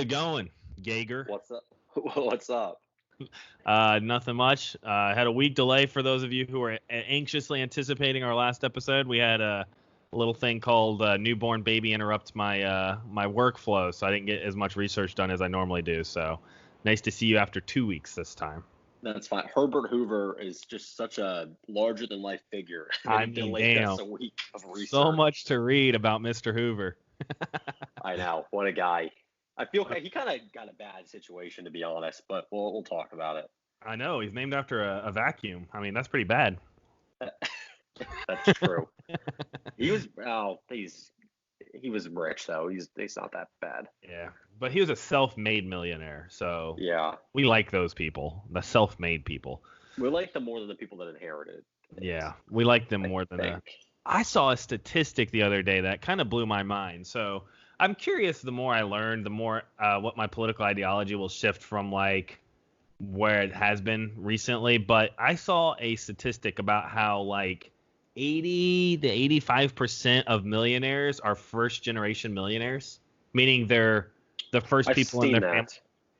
it going, Gager? What's up? What's up? Nothing much. Had a week delay for those of you who are anxiously anticipating our last episode. We had a little thing called newborn baby interrupt my my workflow, so I didn't get as much research done as I normally do. So nice to see you after 2 weeks this time. That's fine. Herbert Hoover is just such a larger-than-life figure. I mean, delayed damn. us a week of research. So much to read about Mr. Hoover. I know. What a guy. I feel he kind of got a bad situation, to be honest, but we'll talk about it. I know. He's named after a vacuum. I mean, that's pretty bad. That's true. He was rich though. He's not that bad. Yeah, but he was a self-made millionaire, so Yeah, we like those people, the self-made people. we like them more than the people that inherited. Yeah, we like them more than I saw a statistic the other day that kind of blew my mind. So I'm curious. The more I learn, the more what my political ideology will shift from like where it has been recently. But I saw a statistic about how like 80 to 85% of millionaires are first generation millionaires, meaning they're the first people in their family.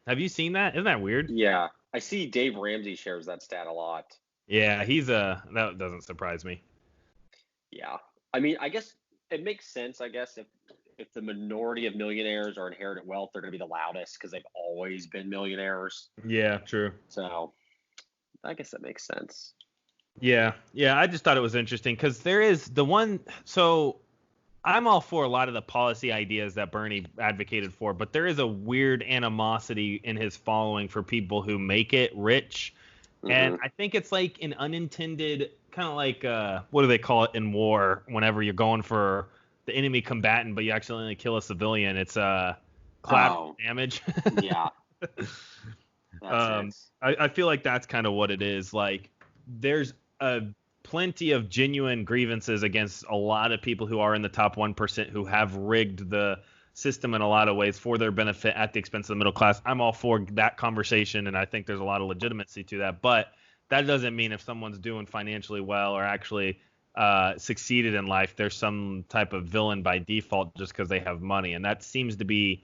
Have you seen that? Isn't that weird? Yeah, I see Dave Ramsey shares that stat a lot. Yeah, that doesn't surprise me. Yeah, I mean, I guess it makes sense. I guess if the minority of millionaires are inherited wealth, they're going to be the loudest because they've always been millionaires. Yeah, true. So I guess that makes sense. Yeah. I just thought it was interesting because there is the one. So I'm all for a lot of the policy ideas that Bernie advocated for, but there is a weird animosity in his following for people who make it rich. Mm-hmm. And I think it's like an unintended kind of like what do they call it in war whenever you're going for the enemy combatant, but you accidentally kill a civilian? It's collateral damage. Yeah. I feel like that's kind of what it is. Like there's plenty of genuine grievances against a lot of people who are in the top 1% who have rigged the system in a lot of ways for their benefit at the expense of the middle class. I'm all for that conversation, and I think there's a lot of legitimacy to that. But that doesn't mean if someone's doing financially well or actually succeeded in life, there's some type of villain by default just because they have money. And that seems to be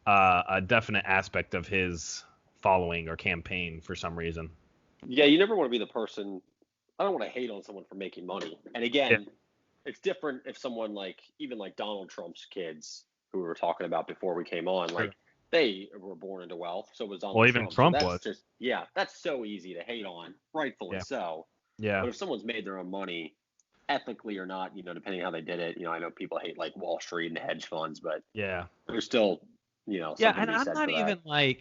a definite aspect of his following or campaign for some reason. Yeah, you never want to be the person. I don't want to hate on someone for making money. And again, It's different if someone even like Donald Trump's kids, who we were talking about before we came on, like they were born into wealth. So was Donald Trump. Well, even Trump was. That's so easy to hate on, rightfully so. Yeah. But if someone's made their own money, ethically or not, depending on how they did it, I know people hate like Wall Street and hedge funds, but there's still, and I'm not even I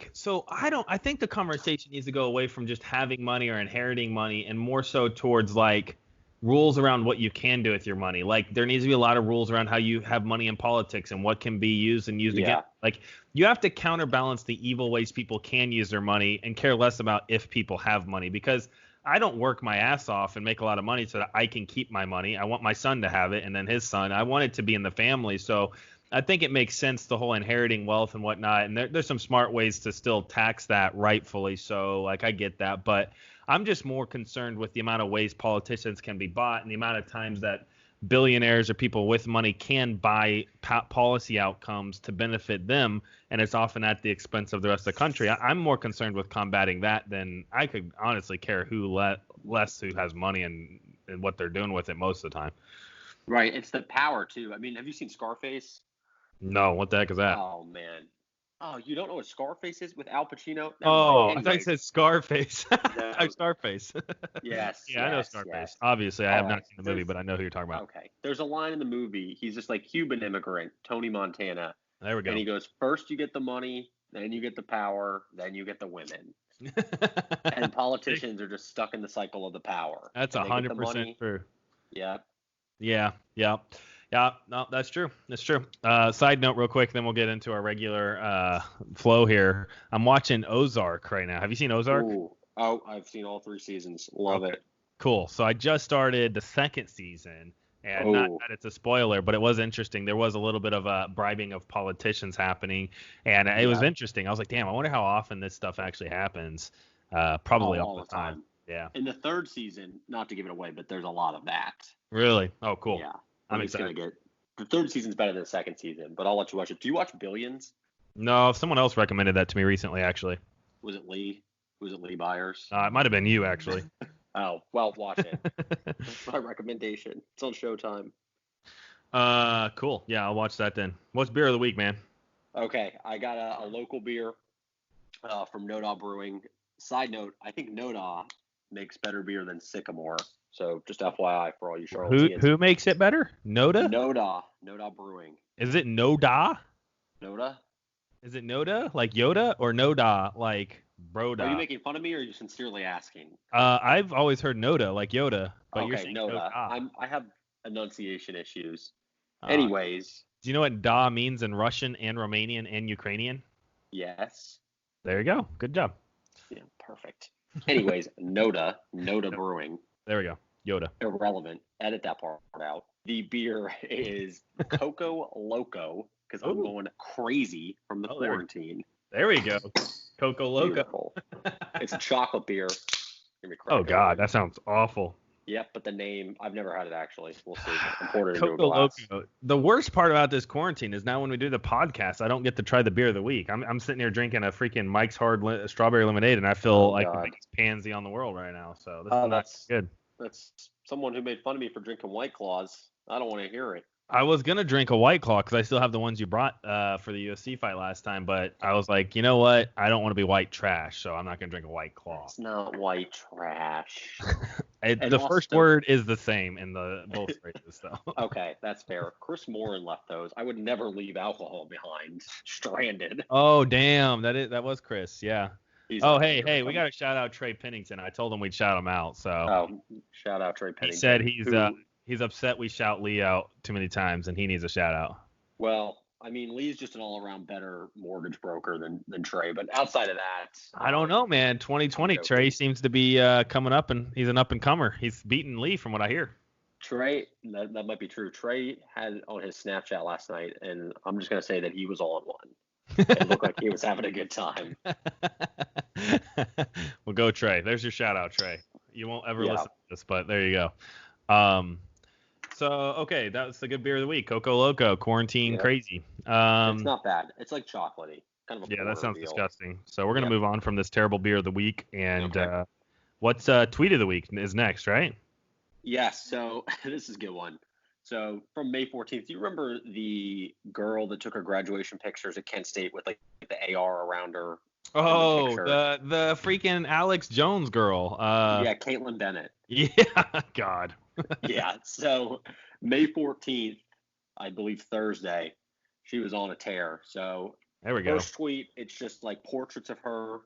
think the conversation needs to go away from just having money or inheriting money and more so towards like rules around what you can do with your money. Like there needs to be a lot of rules around how you have money in politics and what can be used again. Like you have to counterbalance the evil ways people can use their money and care less about if people have money, because I don't work my ass off and make a lot of money so that I can keep my money. I want my son to have it and then his son. I want it to be in the family. So I think it makes sense, the whole inheriting wealth and whatnot. And there's some smart ways to still tax that rightfully. So like I get that, but I'm just more concerned with the amount of ways politicians can be bought and the amount of times that billionaires or people with money can buy policy outcomes to benefit them, and it's often at the expense of the rest of the country. I'm more concerned with combating that than I could honestly care less who has money and what they're doing with it most of the time. Right. It's the power too. I mean, have you seen Scarface? No. What the heck is that? Oh man. Oh, you don't know what Scarface is with Al Pacino? I thought you said Scarface. No. Scarface. Yes. I know Scarface. Yes. Obviously, I have not seen the movie, but I know who you're talking about. Okay. There's a line in the movie. He's just like Cuban immigrant, Tony Montana. There we go. And he goes, first you get the money, then you get the power, then you get the women. And politicians are just stuck in the cycle of the power. That's 100% true. Yeah. Yeah, no, that's true. That's true. Side note real quick, then we'll get into our regular flow here. I'm watching Ozark right now. Have you seen Ozark? Ooh. Oh, I've seen all 3 seasons. Love it. Cool. So I just started the 2nd season, and not that it's a spoiler, but it was interesting. There was a little bit of a bribing of politicians happening, and it was interesting. I was like, damn, I wonder how often this stuff actually happens. Probably all the time. Yeah. In the 3rd season, not to give it away, but there's a lot of that. Really? Oh, cool. Yeah. I'm excited. The 3rd season's better than the 2nd season, but I'll let you watch it. Do you watch Billions? No, someone else recommended that to me recently, actually. Was it Lee? Was it Lee Byers? It might have been you, actually. Oh, well, watch it. That's my recommendation. It's on Showtime. Cool. Yeah, I'll watch that then. What's beer of the week, man? Okay, I got a local beer from Noda Brewing. Side note, I think Noda makes better beer than Sycamore. So just FYI for all you Charlotteans. Who makes it better? Noda? Noda Brewing. Is it Noda? Noda? Is it Noda like Yoda or Noda like Broda? Are you making fun of me or are you sincerely asking? I've always heard Noda like Yoda, but you're saying Noda. Noda. I have enunciation issues. Uh, Anyways. Do you know what da means in Russian and Romanian and Ukrainian? Yes. There you go. Good job. Yeah, perfect. Anyways, Noda Brewing. There we go. Yoda. Irrelevant. Edit that part out. The beer is Coco Loco because I'm going crazy from the quarantine. There we go. Coco Loco. Beautiful. It's a chocolate beer. Oh, God. That sounds awful. Yep, but the name, I've never had it actually. We'll see. I'm pouring it into a Coco glass. Loco. The worst part about this quarantine is now when we do the podcast, I don't get to try the beer of the week. I'm sitting here drinking a freaking Mike's Hard Strawberry Lemonade, and I feel like the biggest pansy on the world right now. So this is not good. That's someone who made fun of me for drinking White Claws. I don't want to hear it. I was going to drink a White Claw because I still have the ones you brought for the UFC fight last time, but I was like, you know what? I don't want to be white trash, so I'm not going to drink a White Claw. It's not white trash. The first word is the same in the both phrases, though. Okay, that's fair. Chris Morin left those. I would never leave alcohol behind, stranded. Oh, damn. That was Chris, yeah. Hey, we got to shout out Trey Pennington. I told him we'd shout him out, so. Shout out Trey Pennington. He said he's upset we shout Lee out too many times, and he needs a shout out. Well, I mean, Lee's just an all-around better mortgage broker than Trey, but outside of that, I don't know, man. 2020, Trey seems to be coming up, and he's an up-and-comer. He's beaten Lee from what I hear. Trey, that might be true. Trey had on his Snapchat last night, and I'm just gonna say that he was all in one. It looked like he was having a good time. Well, go Trey. There's your shout out, Trey. You won't ever listen to this, but there you go. So okay, that's the good beer of the week. Coco Loco, quarantine crazy. It's not bad. It's like chocolatey. Kind of a that sounds disgusting. So we're gonna move on from this terrible beer of the week, and what's tweet of the week is next, right? Yes. So this is a good one. So from May 14th, do you remember the girl that took her graduation pictures at Kent State with like the AR around her? Oh, the freaking Alex Jones girl. Yeah, Caitlin Bennett. Yeah, God. Yeah. So May 14th, I believe Thursday, she was on a tear. So there we go. First tweet, it's just like portraits of her,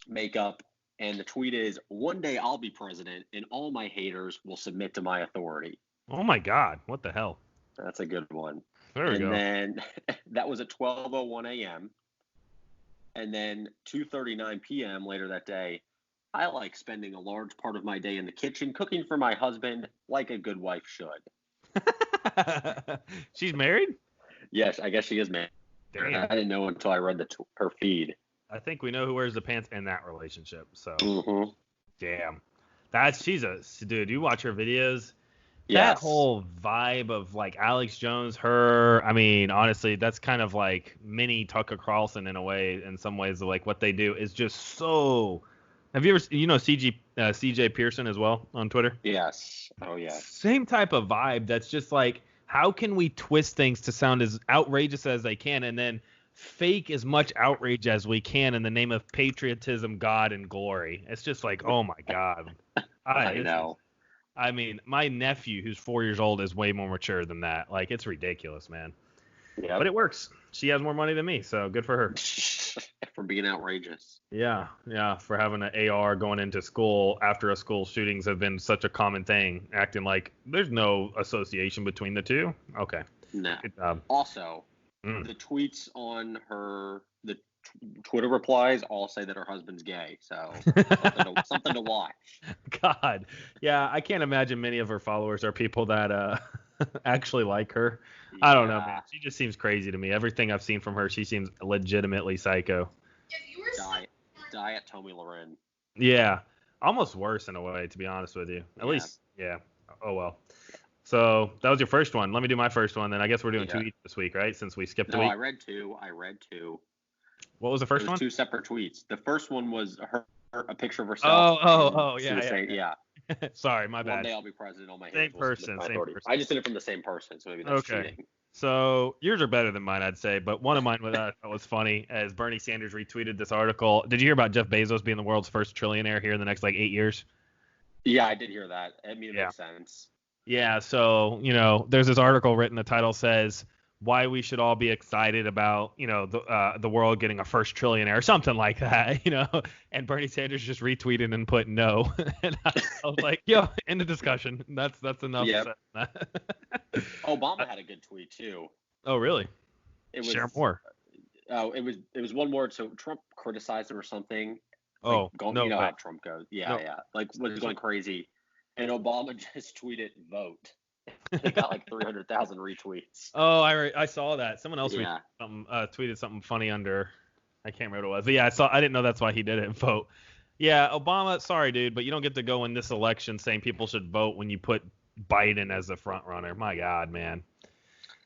makeup, and the tweet is, "One day I'll be president, and all my haters will submit to my authority." Oh my God, what the hell? That's a good one. There we go. And then that was at 12:01 a.m. And then 2:39 p.m. later that day, I like spending a large part of my day in the kitchen cooking for my husband like a good wife should. She's married? Yes, I guess she is married. Damn. I didn't know until I read her feed. I think we know who wears the pants in that relationship. So, Damn. She's a dude. You watch her videos. Yes. That whole vibe of like Alex Jones, her. I mean, honestly, that's kind of like mini Tucker Carlson in a way. In some ways, like what they do is just so. Have you ever, CJ Pearson as well on Twitter? Yes. Oh yeah. Same type of vibe. That's just like, how can we twist things to sound as outrageous as they can, and then fake as much outrage as we can in the name of patriotism, God, and glory? It's just like, oh my God. I know. I mean, my nephew, who's 4 years old, is way more mature than that. Like, it's ridiculous, man. Yeah. But it works. She has more money than me, so good for her. For being outrageous. Yeah. For having an AR going into school after a school shootings have been such a common thing, acting like there's no association between the two. Okay. No. Also, the tweets on the Twitter replies all say that her husband's gay, so something to watch. God, yeah, I can't imagine many of her followers are people that actually like her. Yeah. I don't know, man. She just seems crazy to me. Everything I've seen from her, she seems legitimately psycho. Diet Tommy Loren. Yeah, almost worse in a way, to be honest with you. At least, yeah. Oh well. So that was your first one. Let me do my first one. Then I guess we're doing two each this week, right? Since we skipped a week. I read two. What was the It first was one? two separate tweets. The first one was a picture of herself. Oh, She was saying, yeah. Sorry, my One bad. day I'll be president. All my Same hands will submit person, my same authority. person. I just did it from the same person, so maybe that's Okay. cheating. So yours are better than mine, I'd say. But one of mine that was funny as Bernie Sanders retweeted this article. Did you hear about Jeff Bezos being the world's first trillionaire here in the next like 8 years? Yeah, I did hear that. I mean, it makes sense. Yeah. So there's this article written. The title says why we should all be excited about the world getting a first trillionaire or something like that. And Bernie Sanders just retweeted and put no. And I was like, yo, end of discussion. That's enough. Yep. Obama had a good tweet too. Oh, really? Share more. Oh, it was one more. So Trump criticized him or something. Oh, no. You know how Trump goes. Yeah, no. yeah. Like was going crazy, and Obama just tweeted vote. It got like 300,000 retweets. Oh, I saw that. Someone else tweeted something funny under. I can't remember what it was. But yeah, I didn't know that's why he did it. Vote. Yeah, Obama. Sorry, dude, but you don't get to go in this election saying people should vote when you put Biden as the front runner. My God, man.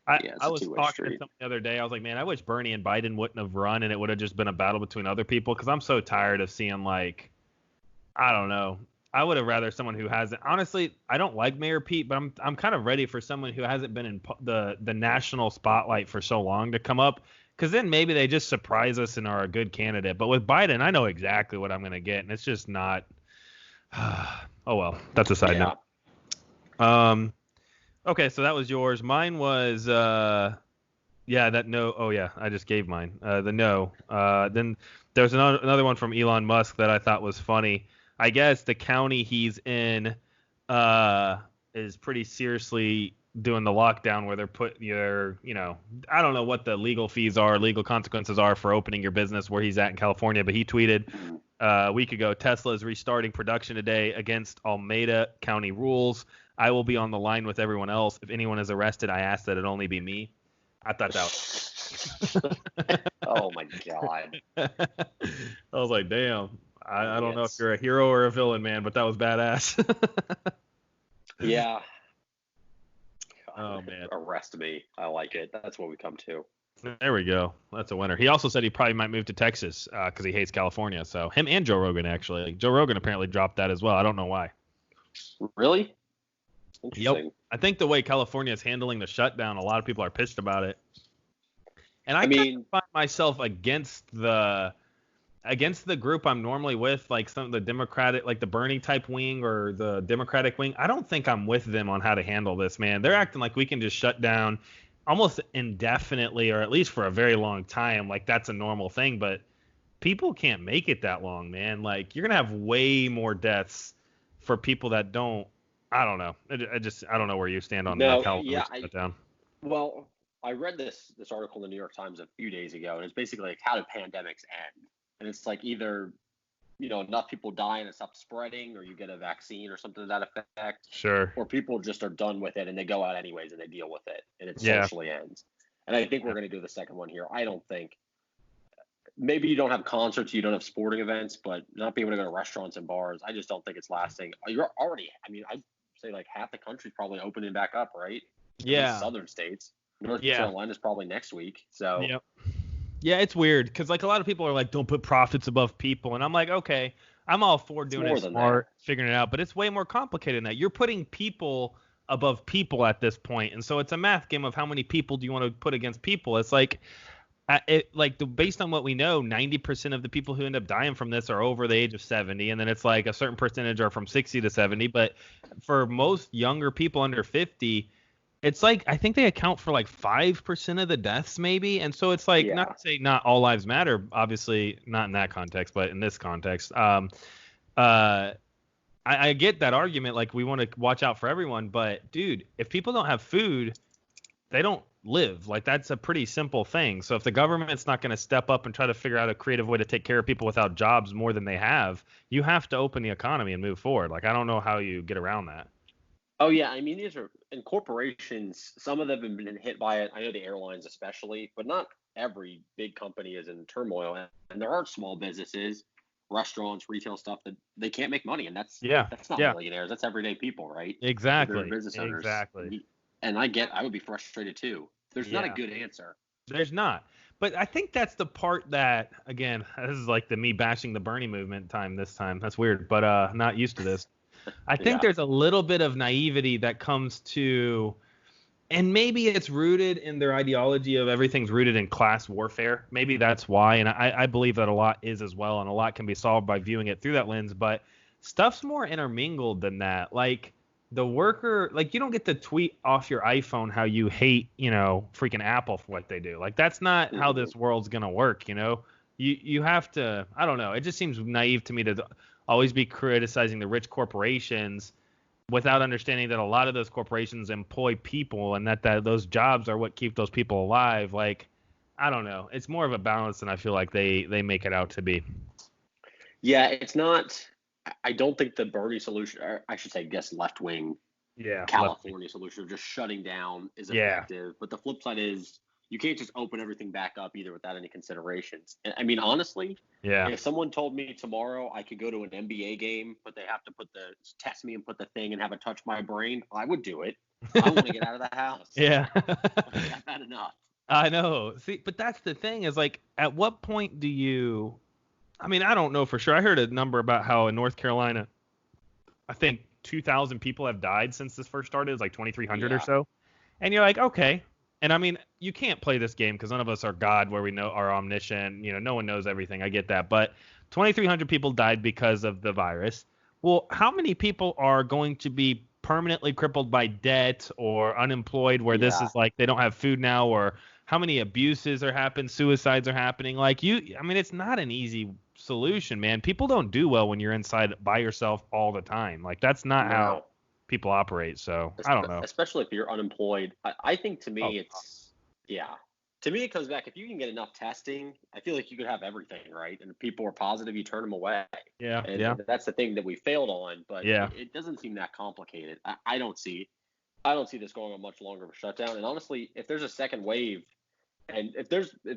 I was talking to someone the other day. I was like, man, I wish Bernie and Biden wouldn't have run, and it would have just been a battle between other people. Because I'm so tired of seeing like, I don't know. I would have rather someone who hasn't. Honestly, I don't like Mayor Pete, but I'm kind of ready for someone who hasn't been in the national spotlight for so long to come up. Because then maybe they just surprise us and are a good candidate. But with Biden, I know exactly what I'm going to get, and it's just not. Oh well, that's a side note. Okay, so that was yours. Mine was that no. Oh yeah, I just gave mine. The no. Then there's another one from Elon Musk that I thought was funny. I guess the county he's in is pretty seriously doing the lockdown where they're put your, I don't know what the legal fees are, legal consequences are for opening your business where he's at in California, but he tweeted a week ago, Tesla is restarting production today against Alameda County rules. I will be on the line with everyone else. If anyone is arrested, I ask that it only be me. I thought that was Oh my God. I was like, damn. I don't know if you're a hero or a villain, man, but that was badass. Yeah. Oh, man. Arrest me. I like it. That's what we come to. There we go. That's a winner. He also said he probably might move to Texas because he hates California. So him and Joe Rogan, actually. Like, Joe Rogan apparently dropped that as well. I don't know why. Really? Interesting. Yep. I think the way California is handling the shutdown, a lot of people are pissed about it. And I kind of find myself against the group I'm normally with, like some of the Democratic, like the Bernie type wing or the Democratic wing. I don't think I'm with them on how to handle this, man. They're acting like we can just shut down almost indefinitely, or at least for a very long time. Like that's a normal thing, but people can't make it that long, man. Like you're going to have way more deaths for people that don't. I don't know. I don't know where you stand on that. Shutdown. Well, I read this article in the New York Times a few days ago, and it's basically like, how do pandemics end? And it's like either, enough people die and it stops spreading, or you get a vaccine or something to that effect. Sure. Or people just are done with it and they go out anyways and they deal with it and it socially ends. And I think we're going to do the second one here. I don't think. Maybe you don't have concerts, you don't have sporting events, but not being able to go to restaurants and bars, I just don't think it's lasting. You're already, I'd say like half the country's probably opening back up, right? Yeah. Southern states. North Carolina's probably next week. So. Yep. Yeah, it's weird because like a lot of people are like, don't put profits above people, and I'm like, okay, I'm all for doing it smart, figuring it out, but it's way more complicated than that. You're putting people above people at this point, and so it's a math game of how many people do you want to put against people. It's like, based on what we know, 90% of the people who end up dying from this are over the age of 70, and then it's like a certain percentage are from 60 to 70. But for most younger people under 50. It's like I think they account for like 5% of the deaths maybe. And so it's like not to say not all lives matter, obviously not in that context, but in this context. I get that argument, like we want to watch out for everyone, but dude, if people don't have food, they don't live. Like that's a pretty simple thing. So if the government's not going to step up and try to figure out a creative way to take care of people without jobs more than they have, you have to open the economy and move forward. Like I don't know how you get around that. Oh, yeah. These are in corporations. Some of them have been hit by it. I know the airlines especially, but not every big company is in turmoil. And there are small businesses, restaurants, retail stuff that they can't make money. And that's not millionaires. That's everyday people, right? Exactly. They're business owners. Exactly. And I would be frustrated too. There's not a good answer. There's not. But I think that's the part that, again, this is like the me bashing the Bernie movement time this time. That's weird, but I'm not used to this. I think Yeah. there's a little bit of naivety that comes to, and maybe it's rooted in their ideology of everything's rooted in class warfare. Maybe that's why, and I believe that a lot is as well, and a lot can be solved by viewing it through that lens. But stuff's more intermingled than that. Like the worker, like you don't get to tweet off your iPhone how you hate, freaking Apple for what they do. Like that's not how this world's gonna work. You have to. I don't know. It just seems naive to me to always be criticizing the rich corporations without understanding that a lot of those corporations employ people and that those jobs are what keep those people alive. Like, I don't know. It's more of a balance than I feel like they make it out to be. Yeah, it's not. I don't think the Bernie solution, or I should say, guess left-wing California solution of just shutting down is effective. But the flip side is you can't just open everything back up either without any considerations. I mean, honestly, if someone told me tomorrow I could go to an NBA game, but they have to test me and put the thing and have it touch my brain, I would do it. I want to get out of the house. Yeah. I've had enough. I know. See, but that's the thing is like, at what point do you, I mean, I don't know for sure. I heard a number about how in North Carolina, I think 2,000 people have died since this first started. It's like 2,300 or so. And you're like, okay. And I mean, you can't play this game because none of us are God where we know are omniscient. No one knows everything. I get that. But 2,300 people died because of the virus. Well, how many people are going to be permanently crippled by debt or unemployed where this is like they don't have food now, or how many abuses are happening, suicides are happening? Like I mean, it's not an easy solution, man. People don't do well when you're inside by yourself all the time. Like that's not how people operate. So I don't know. Especially if you're unemployed. I think to me to me it comes back, if you can get enough testing, I feel like you could have everything, right? And if people are positive, you turn them away. And that's the thing that we failed on, but it doesn't seem that complicated. I don't see this going on much longer of a shutdown. And honestly, if there's a second wave, and if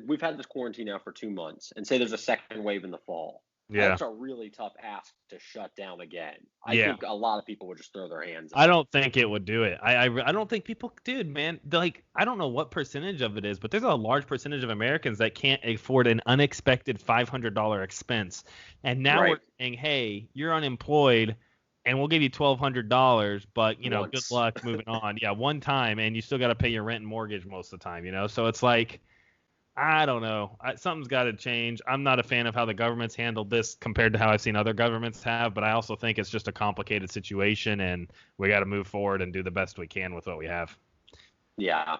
we've had this quarantine now for 2 months, and say there's a second wave in the fall, that's a really tough ask to shut down again. I think a lot of people would just throw their hands up. I don't think it would do it. I don't think people, dude, man, like, I don't know what percentage of it is, but there's a large percentage of Americans that can't afford an unexpected $500 expense. And now we're saying, hey, you're unemployed and we'll give you $1,200, but, good luck moving on. One time, and you still got to pay your rent and mortgage most of the time, So it's like, I don't know. Something's got to change. I'm not a fan of how the government's handled this compared to how I've seen other governments have, but I also think it's just a complicated situation, and we got to move forward and do the best we can with what we have. Yeah,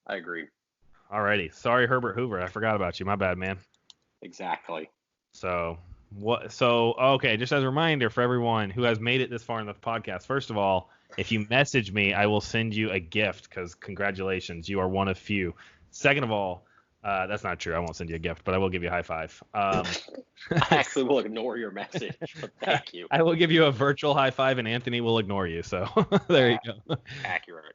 I agree. Alrighty. Sorry, Herbert Hoover. I forgot about you. My bad, man. Exactly. So, okay, just as a reminder for everyone who has made it this far in the podcast, first of all, if you message me, I will send you a gift because congratulations, you are one of few. Second of all, that's not true. I won't send you a gift, but I will give you a high five. I actually will ignore your message, but thank you. I will give you a virtual high five, and Anthony will ignore you. So there you go. Accurate.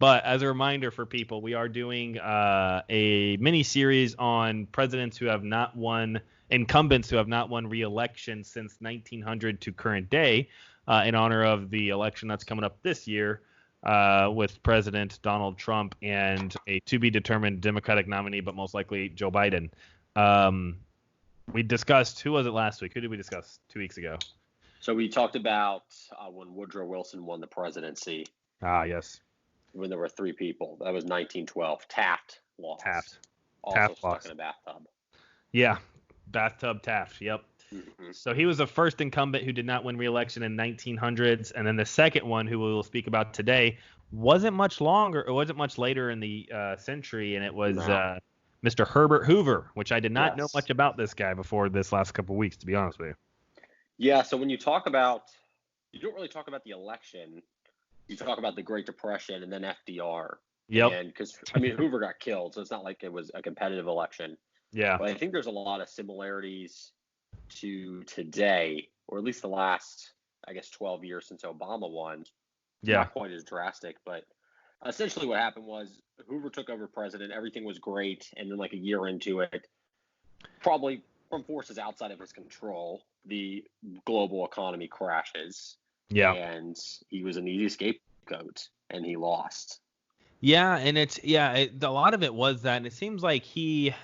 But as a reminder for people, we are doing a mini series on presidents who have not won, incumbents who have not won re-election since 1900 to current day, in honor of the election that's coming up this year. With President Donald Trump and a to-be-determined Democratic nominee, but most likely Joe Biden. We discussed, who was it last week? Who did we discuss 2 weeks ago? So we talked about when Woodrow Wilson won the presidency. Ah, yes. When there were 3 people. That was 1912. Taft lost. Also Taft stuck lost. In a bathtub. Yeah, bathtub Taft, yep. Mm-hmm. So he was the first incumbent who did not win re-election in 1900s, and then the second one, who we will speak about today, wasn't much later in the century, and it was Mr. Herbert Hoover, which I did not know much about this guy before this last couple of weeks, to be honest with you. Yeah, so when you don't really talk about the election, you talk about the Great Depression and then FDR. Yep. And because, Hoover got killed, so it's not like it was a competitive election. Yeah. But I think there's a lot of similarities to today, or at least the last, 12 years since Obama won. Yeah. Not quite as drastic, but essentially what happened was Hoover took over president. Everything was great. And then like a year into it, probably from forces outside of his control, the global economy crashes. Yeah. And he was an easy scapegoat, and he lost. Yeah, and a lot of it was that, and it seems like and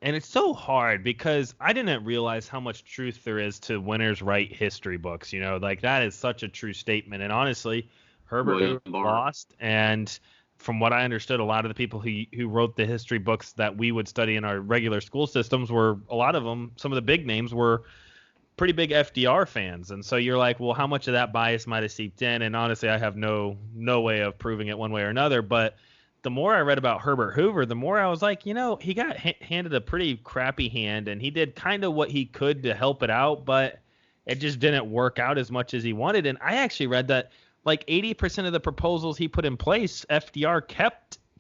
it's so hard because I didn't realize how much truth there is to winners write history books. Like that is such a true statement. And honestly, Herbert William Hoover Burr. lost, and from what I understood, a lot of the people who wrote the history books that we would study in our regular school systems were, a lot of them, some of the big names were pretty big FDR fans. And so you're like, well, how much of that bias might have seeped in? And honestly, I have no way of proving it one way or another. But the more I read about Herbert Hoover, the more I was like, he got handed a pretty crappy hand, and he did kind of what he could to help it out, but it just didn't work out as much as he wanted. And I actually read that like 80% of the proposals he put in place, FDR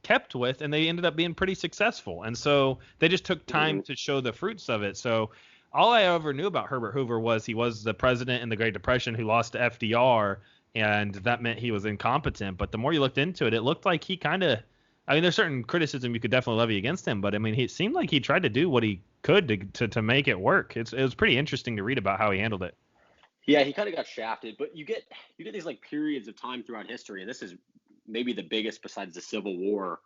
kept with, and they ended up being pretty successful. And so they just took time to show the fruits of it. So all I ever knew about Herbert Hoover was he was the president in the Great Depression who lost to FDR, and that meant he was incompetent. But the more you looked into it, it looked like he kind of, there's certain criticism you could definitely levy against him, but it seemed like he tried to do what he could to make it work. It was pretty interesting to read about how he handled it. Yeah, he kind of got shafted, but you get these like periods of time throughout history, and this is maybe the biggest besides the Civil War,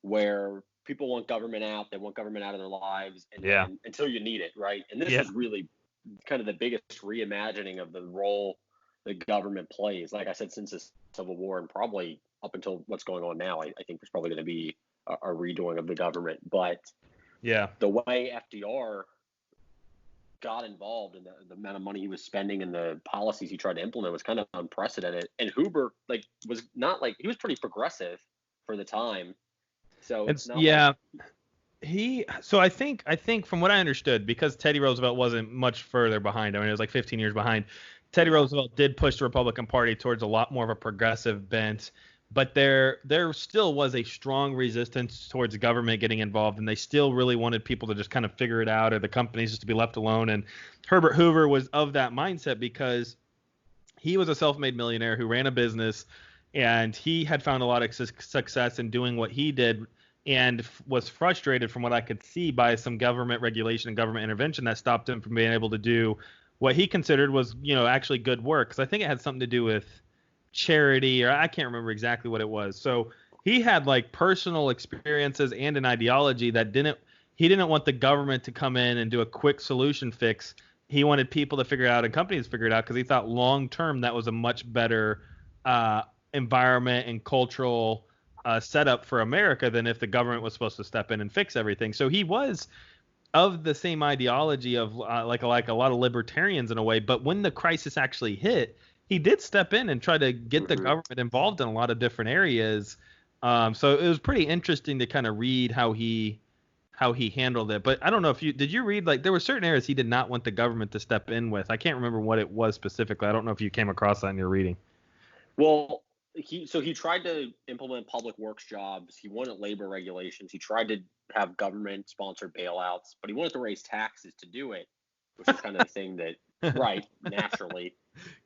where people want government out. They want government out of their lives, and until you need it, right? And this is really kind of the biggest reimagining of the role the government plays. Like I said, since the Civil War, and probably up until what's going on now, I think there's probably going to be a redoing of the government. But the way FDR got involved in the amount of money he was spending and the policies he tried to implement was kind of unprecedented. And Hoover was not he was pretty progressive for the time. So it's not I think from what I understood, because Teddy Roosevelt wasn't much further behind, it was like 15 years behind. Teddy Roosevelt did push the Republican Party towards a lot more of a progressive bent, but there still was a strong resistance towards government getting involved, and they still really wanted people to just kind of figure it out, or the companies just to be left alone. And Herbert Hoover was of that mindset because he was a self-made millionaire who ran a business, and he had found a lot of success in doing what he did, and was frustrated, from what I could see, by some government regulation and government intervention that stopped him from being able to do what he considered was, actually good work. Because I think it had something to do with charity, or I can't remember exactly what it was. So he had personal experiences and an ideology that he didn't want the government to come in and do a quick solution fix. He wanted people to figure it out and companies to figure it out, because he thought long term that was a much better environment and cultural setup for America than if the government was supposed to step in and fix everything. So he was of the same ideology of like a lot of libertarians in a way, but when the crisis actually hit, he did step in and try to get the government involved in a lot of different areas. So it was pretty interesting to kind of read how he handled it. But I don't know if did you read, there were certain areas he did not want the government to step in with. I can't remember what it was specifically. I don't know if you came across that in your reading. Well, he tried to implement public works jobs. He wanted labor regulations. He tried to have government sponsored bailouts, but he wanted to raise taxes to do it, which is kind of the thing that, right, naturally.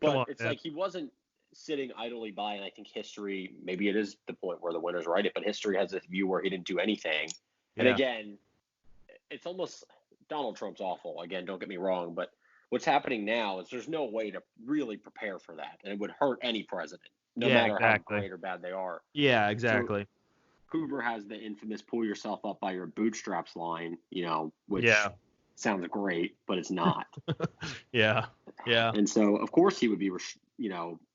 But it's he wasn't sitting idly by, and I think history, maybe it is the point where the winners write it, but history has this view where he didn't do anything. And again, it's almost, Donald Trump's awful. Again, don't get me wrong, but what's happening now is there's no way to really prepare for that, and it would hurt any president, no matter how great or bad they are. Yeah, exactly. So Hoover has the infamous "pull yourself up by your bootstraps" line, which sounds great, but it's not. Yeah. And so, of course, he would be,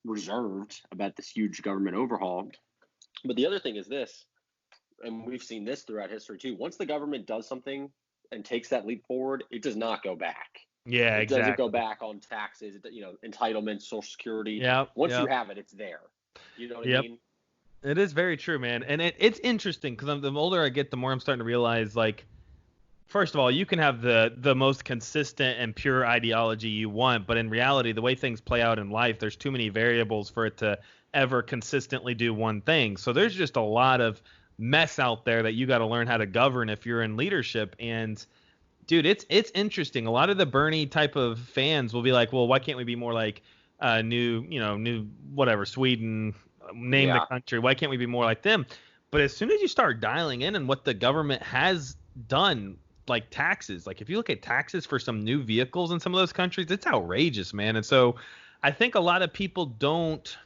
reserved about this huge government overhaul. But the other thing is this, and we've seen this throughout history too. Once the government does something and takes that leap forward, it does not go back. Yeah, it exactly. Doesn't go back on taxes, entitlements, Social Security. Yeah. Once you have it, it's there. You know what I mean? It is very true, man. And it's interesting because the older I get, the more I'm starting to realize, first of all, you can have the most consistent and pure ideology you want, but in reality, the way things play out in life, there's too many variables for it to ever consistently do one thing. So there's just a lot of mess out there that you got to learn how to govern if you're in leadership. And dude, it's interesting. A lot of the Bernie type of fans will be like, well, why can't we be more like new whatever, Sweden, name the country. Why can't we be more like them? But as soon as you start dialing in and what the government has done, like taxes, if you look at taxes for some new vehicles in some of those countries, it's outrageous, man. And so I think a lot of people don't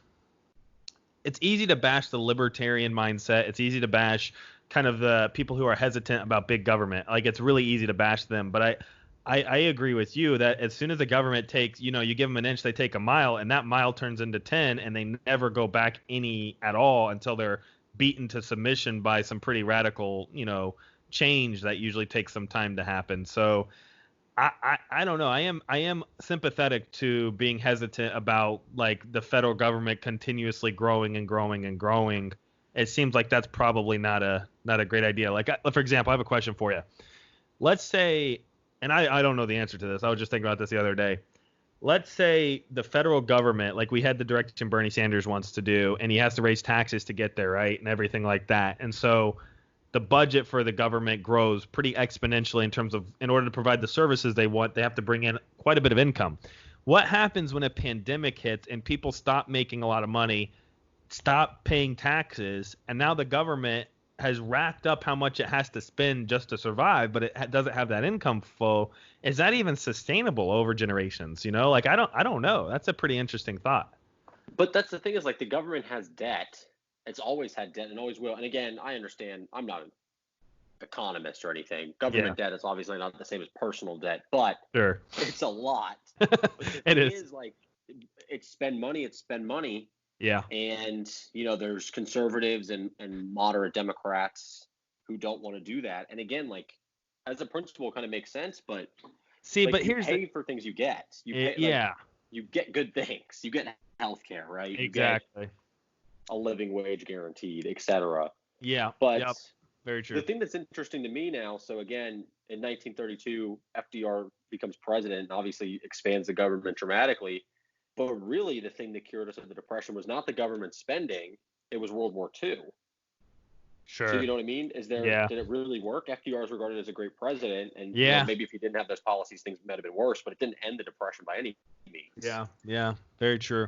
it's easy to bash the libertarian mindset. It's easy to bash kind of the people who are hesitant about big government. Like, it's really easy to bash them. But I agree with you that as soon as the government takes, you give them an inch, they take a mile, and that mile turns into 10, and they never go back any at all until they're beaten to submission by some pretty radical, change that usually takes some time to happen. So I don't know. I am sympathetic to being hesitant about like the federal government continuously growing and growing and growing. It seems like that's probably not a great idea. Like, for example, I have a question for you. Let's say, and I don't know the answer to this. I was just thinking about this the other day. Let's say the federal government, like we had the direction Bernie Sanders wants to do, and he has to raise taxes to get there, right? And everything like that. And so the budget for the government grows pretty exponentially in order to provide the services they want, they have to bring in quite a bit of income. What happens when a pandemic hits and people stop making a lot of money, stop paying taxes, and now the government has racked up how much it has to spend just to survive, but it doesn't have that income flow? Is that even sustainable over generations? Like, I don't know. That's a pretty interesting thought. But that's the thing, is like the government has debt. It's always had debt and always will. And again, I understand, I'm not an economist or anything. Government debt is obviously not the same as personal debt, but sure, it's a lot. But it is like, it's spend money. Yeah. And, there's conservatives and moderate Democrats who don't want to do that. And again, like, as a principle, it kind of makes sense, but see, like, but you pay for things you get. You pay, you get good things. You get healthcare, right? Exactly. You get a living wage guaranteed, etc. Yeah. But very true. The thing that's interesting to me now, so again, in 1932, FDR becomes president and obviously expands the government dramatically. But really, the thing that cured us of the Depression was not the government spending; it was World War II. Sure. So you know what I mean? Did it really work? FDR is regarded as a great president, and maybe if he didn't have those policies, things might have been worse. But it didn't end the Depression by any means. Yeah, very true.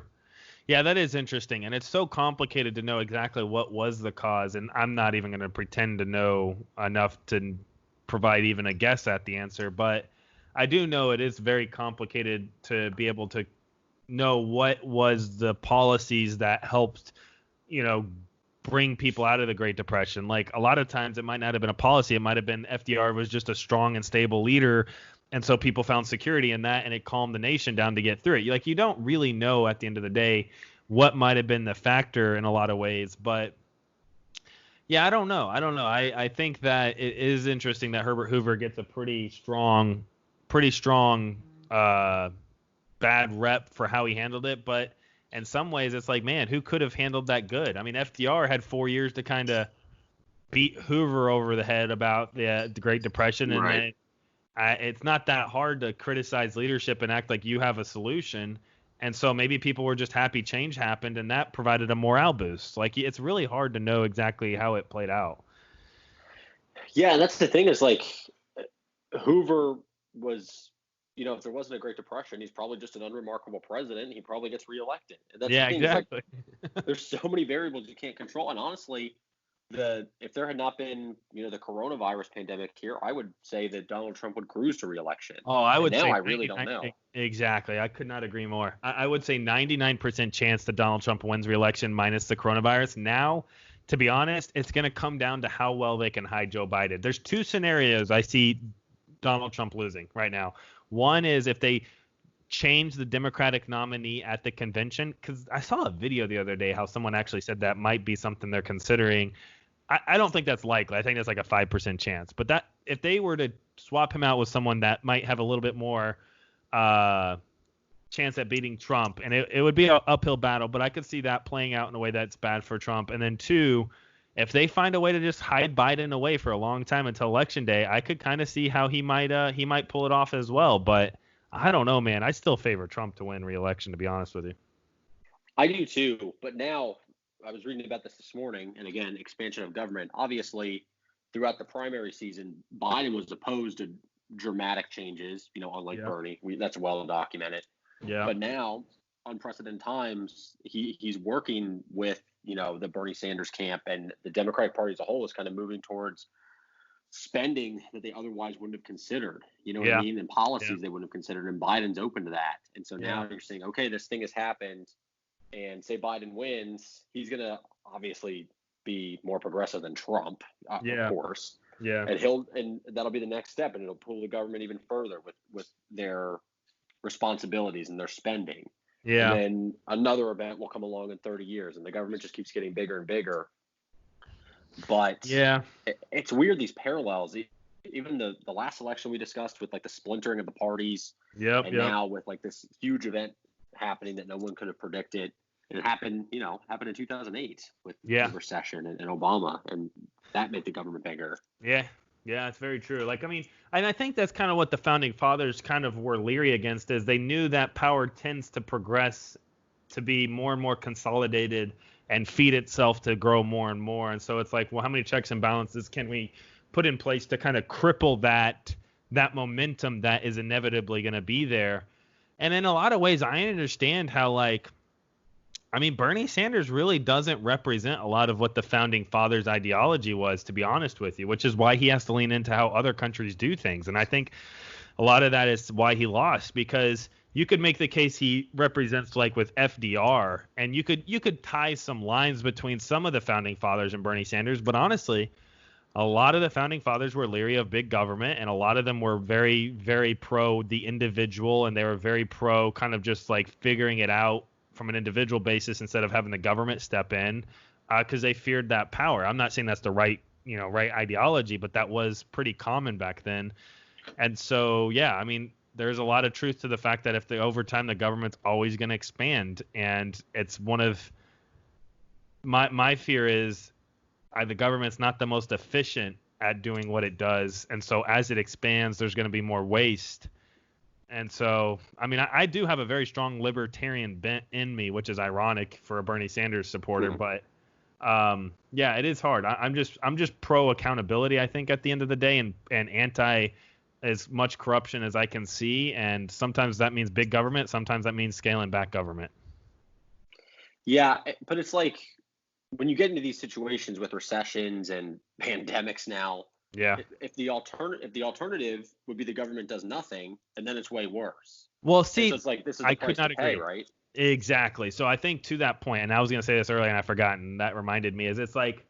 Yeah, that is interesting, and it's so complicated to know exactly what was the cause, and I'm not even going to pretend to know enough to provide even a guess at the answer, but I do know it is very complicated to be able to know what was the policies that helped, bring people out of the Great Depression. Like, a lot of times it might not have been a policy. It might have been FDR was just a strong and stable leader, and so people found security in that, and it calmed the nation down to get through it. Like, you don't really know at the end of the day what might have been the factor in a lot of ways. But yeah, I don't know. I think that it is interesting that Herbert Hoover gets a pretty strong bad rep for how he handled it. But in some ways, it's like, man, who could have handled that good? I mean, FDR had 4 years to kind of beat Hoover over the head about the Great Depression, and right. It's not that hard to criticize leadership and act like you have a solution. And so maybe people were just happy change happened, and that provided a morale boost. Like, it's really hard to know exactly how it played out. Yeah, and that's the thing, is like, Hoover was, if there wasn't a Great Depression, he's probably just an unremarkable president. He probably gets reelected. And that's the thing, exactly. Like, there's so many variables you can't control. And honestly, if there had not been, the coronavirus pandemic here, I would say that Donald Trump would cruise to reelection. Oh, I would say I really don't know. Exactly. I could not agree more. I would say 99% chance that Donald Trump wins reelection minus the coronavirus. Now, to be honest, it's going to come down to how well they can hide Joe Biden. There's two scenarios I see Donald Trump losing right now. One is if they change the Democratic nominee at the convention, because I saw a video the other day how someone actually said that might be something they're considering. I don't think that's likely. I think that's like a 5% chance. But that if they were to swap him out with someone that might have a little bit more chance at beating Trump, and it would be an uphill battle, but I could see that playing out in a way that's bad for Trump. And then two, if they find a way to just hide Biden away for a long time until Election Day, I could kind of see how he might pull it off as well. But I don't know, man. I still favor Trump to win re-election, to be honest with you. I do too. But now, I was reading about this morning, and again, expansion of government. Obviously, throughout the primary season, Biden was opposed to dramatic changes, unlike Bernie. That's well documented. Yeah. But now, unprecedented times, he's working with, the Bernie Sanders camp, and the Democratic Party as a whole is kind of moving towards spending that they otherwise wouldn't have considered, what I mean? And policies they wouldn't have considered, and Biden's open to that. And so now you're saying, okay, this thing has happened. and say Biden wins, he's going to obviously be more progressive than Trump, of course. Yeah. And that'll be the next step, and it'll pull the government even further with their responsibilities and their spending. Yeah. And then another event will come along in 30 years, and the government just keeps getting bigger and bigger. But it's weird, these parallels. Even the last election we discussed with like the splintering of the parties, now with like this huge event happening that no one could have predicted. And it happened in 2008 with the recession and Obama, and that made the government bigger. Yeah, it's very true. Like, I mean, and I think that's kind of what the founding fathers kind of were leery against, is they knew that power tends to progress to be more and more consolidated and feed itself to grow more and more. And so it's like, well, how many checks and balances can we put in place to kind of cripple that momentum that is inevitably going to be there? And in a lot of ways, I understand how, like, I mean, Bernie Sanders really doesn't represent a lot of what the founding fathers' ideology was, to be honest with you, which is why he has to lean into how other countries do things. And I think a lot of that is why he lost, because you could make the case he represents, like with FDR, and you could tie some lines between some of the founding fathers and Bernie Sanders. But honestly, a lot of the founding fathers were leery of big government, and a lot of them were very, very pro the individual, and they were very pro kind of just like figuring it out from an individual basis instead of having the government step in, because they feared that power. I'm not saying that's the right ideology, but that was pretty common back then. And so, I mean, there's a lot of truth to the fact that over time the government's always going to expand, and it's one of my fear is the government's not the most efficient at doing what it does, and so as it expands, there's going to be more waste. And so, I mean, I do have a very strong libertarian bent in me, which is ironic for a Bernie Sanders supporter. But it is hard. I'm just pro accountability, I think, at the end of the day, and anti as much corruption as I can see. And sometimes that means big government. Sometimes that means scaling back government. Yeah, but it's like when you get into these situations with recessions and pandemics now. Yeah. If the alternative would be the government does nothing, and then it's way worse. Well, see, so it's like this is the price to pay, right? Exactly. So I think to that point, and I was going to say this earlier and I forgot, and that reminded me, is it's like,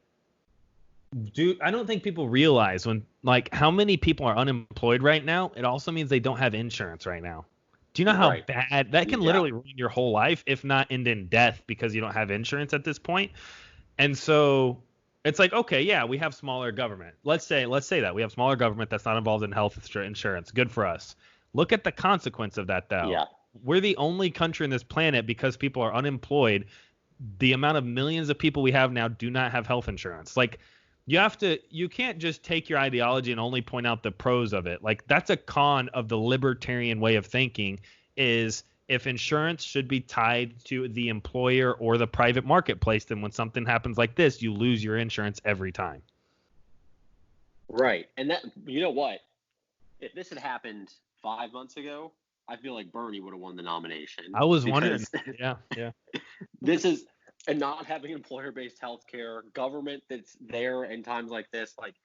dude, I don't think people realize when, like, how many people are unemployed right now. It also means they don't have insurance right now. Do you know how bad that can literally ruin your whole life, if not end in death, because you don't have insurance at this point? And so it's like, okay, we have smaller government. Let's say that we have smaller government that's not involved in health insurance. Good for us. Look at the consequence of that, though. Yeah. We're the only country on this planet, because people are unemployed. The amount of millions of people we have now do not have health insurance. Like, you can't just take your ideology and only point out the pros of it. Like, that's a con of the libertarian way of thinking, is if insurance should be tied to the employer or the private marketplace, then when something happens like this, you lose your insurance every time. Right. And that, you know what? If this had happened 5 months ago, I feel like Bernie would have won the nomination. I was wondering. Yeah. This is, and not having employer-based health care, government that's there in times like this, like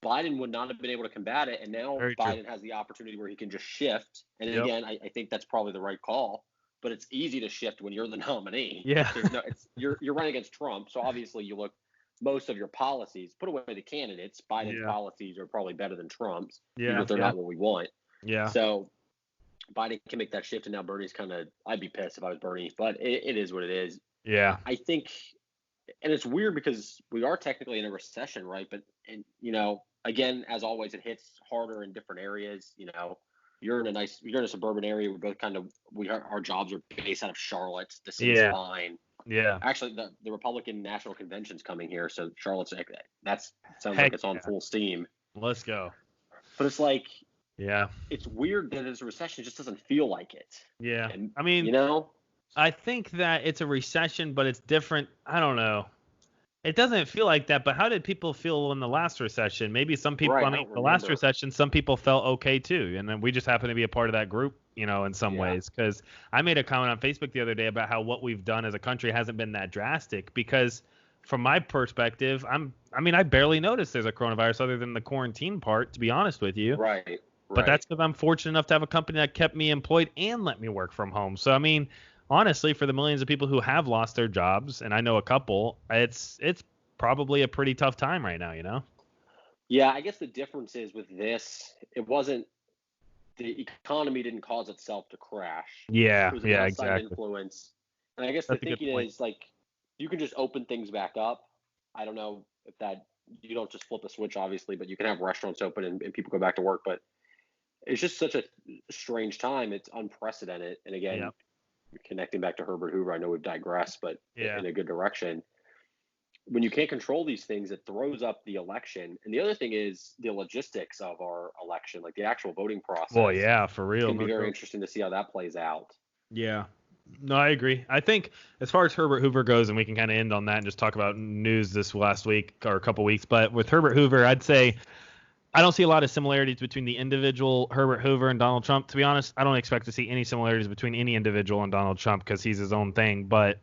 Biden would not have been able to combat it. And now Biden has the opportunity where he can just shift. And again, I think that's probably the right call, but it's easy to shift when you're the nominee. Yeah. You're running against Trump. So obviously you look, most of your policies, put away the candidates, Biden's policies are probably better than Trump's, even if they're not what we want. Yeah. So Biden can make that shift, and now Bernie's I'd be pissed if I was Bernie, but it is what it is. Yeah. I think, and it's weird because we are technically in a recession, right? But, again, as always, it hits harder in different areas. You're in a suburban area. We're both our jobs are based out of Charlotte. The city's fine. Yeah. Actually, the Republican National Convention's coming here, so Charlotte's sounds like it's on full steam. Let's go. But it's like, yeah, it's weird that it's a recession. It just doesn't feel like it. Yeah. And, I mean, I think that it's a recession, but it's different. I don't know. It doesn't feel like that, but how did people feel in the last recession? Maybe some people, the last recession, some people felt okay too. And then we just happen to be a part of that group, in some ways. Because I made a comment on Facebook the other day about how what we've done as a country hasn't been that drastic. Because from my perspective, I barely noticed there's a coronavirus other than the quarantine part, to be honest with you. Right. But that's because I'm fortunate enough to have a company that kept me employed and let me work from home. So, I mean, honestly, for the millions of people who have lost their jobs, and I know a couple, it's probably a pretty tough time right now, you know? Yeah, I guess the difference is with this, it wasn't the economy didn't cause itself to crash. Yeah, It was an yeah, outside exactly. influence. And I guess the That's a good thinking point. is like you can just open things back up. I don't know if that you don't just flip a switch, obviously, but you can have restaurants open and people go back to work. But it's just such a strange time. It's unprecedented. And Yeah. again, connecting back to Herbert Hoover, I know we've digressed, but Yeah. in a good direction. When you can't control these things, it throws up the election. And the other thing is the logistics of our election, like the actual voting Well, process. yeah, for It's real. going to No be very joke. interesting to see how that plays out. Yeah. No, I agree. I think as far as Herbert Hoover goes, and we can kind of end on that and just talk about news this last week or a couple weeks, but with Herbert Hoover, I'd say I don't see a lot of similarities between the individual Herbert Hoover and Donald Trump. To be honest, I don't expect to see any similarities between any individual and Donald Trump because he's his own thing, but